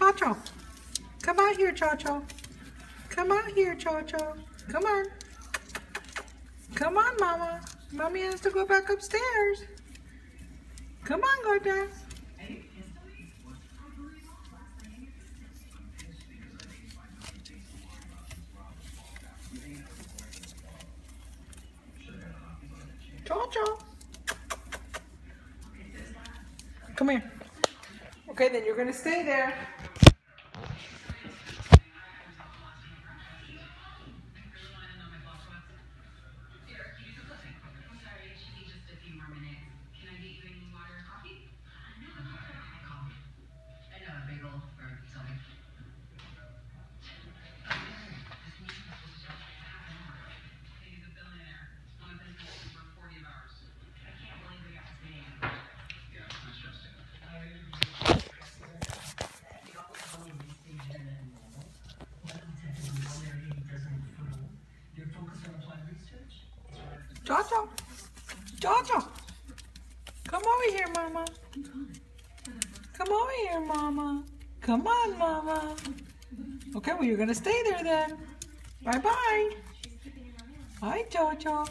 Cho-Cho. Come out here, Cho-Cho. Come out here, Cho-Cho. Come on. Come on, Mama. Mommy has to go back upstairs. Come on, Gorda. Cho-Cho. Come here. Okay, then you're going to stay there. Cho-Cho. Cho-Cho. Come over here, Mama. Come over here, Mama. Come on, Mama. Okay, well, you're going to stay there then. Bye-bye. Bye, Cho-Cho.